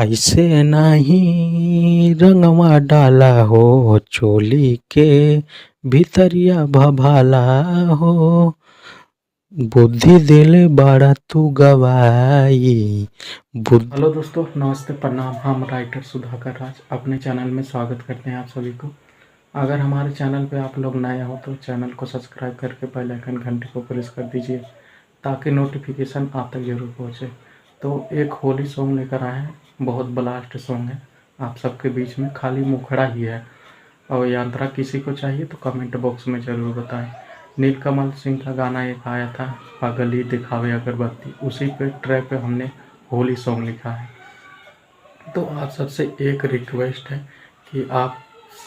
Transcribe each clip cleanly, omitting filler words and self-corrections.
ऐसे नाही रंगवा डाला हो, चोली के भितरिया भभाला हो। बुद्धि देले बाड़ा तू गवाई बुद्धि। हेलो दोस्तों, नमस्ते, प्रणाम। हम राइटर सुधाकर राज अपने चैनल में स्वागत करते हैं आप सभी को। अगर हमारे चैनल पे आप लोग नए हो तो चैनल को सब्सक्राइब करके बेल आइकन घंटे को प्रेस कर दीजिए ताकि नोटिफिकेशन आप तक जरूर पहुँचे। तो एक होली सॉन्ग लेकर आए हैं, बहुत ब्लास्ट सॉन्ग है आप सबके बीच में। खाली मुखड़ा ही है और यांत्रा किसी को चाहिए तो कमेंट बॉक्स में ज़रूर बताएं। नीलकमल सिंह का गाना एक आया था, पागली दिखावे अगरबत्ती, उसी पे ट्रैक पे हमने होली सॉन्ग लिखा है। तो आप सबसे एक रिक्वेस्ट है कि आप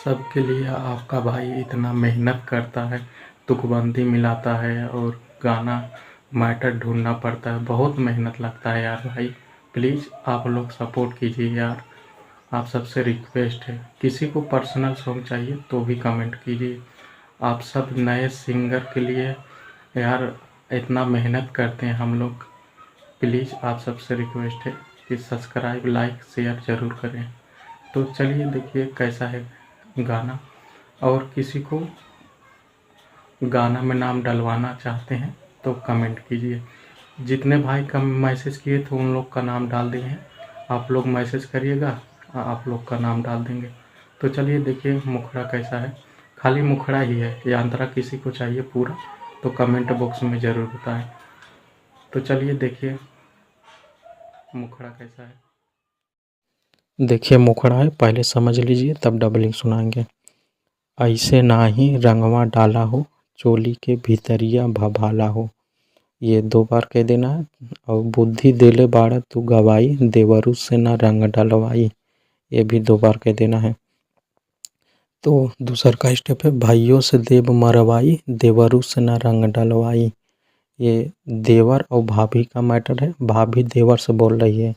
सबके लिए, आपका भाई इतना मेहनत करता है, तुकबंदी मिलाता है और गाना मैटर ढूंढना पड़ता है, बहुत मेहनत लगता है यार भाई। प्लीज़ आप लोग सपोर्ट कीजिए यार, आप सबसे रिक्वेस्ट है। किसी को पर्सनल सॉन्ग चाहिए तो भी कमेंट कीजिए। आप सब नए सिंगर के लिए यार इतना मेहनत करते हैं हम लोग। प्लीज़ आप सबसे रिक्वेस्ट है कि सब्सक्राइब, लाइक, शेयर ज़रूर करें। तो चलिए देखिए कैसा है गाना। और किसी को गाना में नाम डलवाना चाहते हैं तो कमेंट कीजिए। जितने भाई कम मैसेज किए थे उन लोग का नाम डाल दिए हैं, आप लोग मैसेज करिएगा, आप लोग का नाम डाल देंगे। तो चलिए देखिए मुखड़ा कैसा है। खाली मुखड़ा ही है, यांत्रा किसी को चाहिए पूरा तो कमेंट बॉक्स में ज़रूर बताएं। तो चलिए देखिए मुखड़ा कैसा है। देखिए मुखड़ा है, पहले समझ लीजिए तब डबलिंग सुनाएंगे। ऐसे नाही रंगवा डाला हो, चोली के भीतरिया भभाला हो। ये 2 बार कह देना है। और बुद्धि देले बाड़ा तू गवाई, देवरू से ना रंग डलवाई, ये भी 2 बार कह देना है। तो दूसर का स्टेप है, भाइयों से देव मरवाई, देवरू से ना रंग डलवाई। ये देवर और भाभी का मैटर है, भाभी देवर से बोल रही है।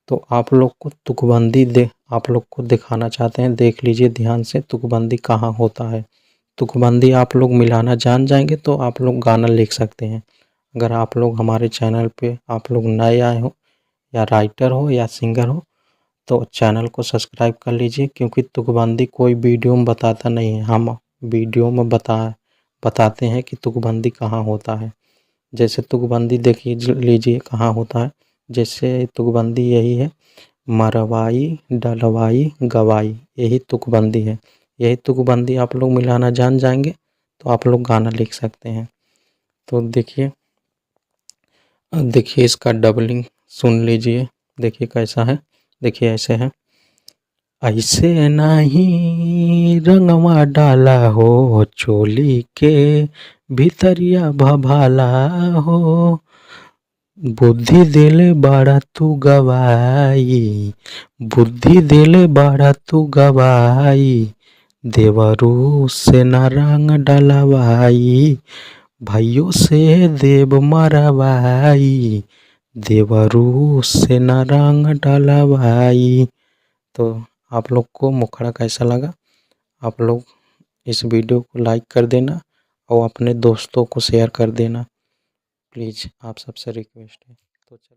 तो आप लोग को तुकबंदी आप लोग को दिखाना चाहते हैं, देख लीजिए ध्यान से तुकबंदी कहाँ होता है। तुकबंदी आप लोग मिलाना जान जाएंगे तो आप लोग गाना लिख सकते हैं। अगर आप लोग हमारे चैनल पे आप लोग नए आए हो या राइटर हो या सिंगर हो तो चैनल को सब्सक्राइब कर लीजिए, क्योंकि तुकबंदी कोई वीडियो में बताता नहीं है, हम वीडियो में बताते हैं कि तुकबंदी कहाँ होता है। जैसे तुकबंदी देखिए लीजिए कहाँ होता है। जैसे तुकबंदी यही है, मरवाई डलवाई गवाई, यही तुकबंदी है। यही तुकबंदी आप लोग मिलाना जान जाएंगे तो आप लोग गाना लिख सकते हैं। तो देखिए देखिए इसका डबलिंग सुन लीजिए, देखिए कैसा है। देखिए ऐसे है, ऐसे नहीं रंगवा डाला हो, चोली के भीतरिया भभाला हो। बुद्धि देले बाड़ा तू गवाई, बुद्धि देले बाड़ा तू गवाई, देवरू से न रंग डलवाई, भाइयों से देव मरवाई, देवरू से न रंग डलवाई। तो आप लोग को मुखड़ा कैसा लगा, आप लोग इस वीडियो को लाइक कर देना और अपने दोस्तों को शेयर कर देना, प्लीज़ आप सबसे रिक्वेस्ट है। तो चलिए।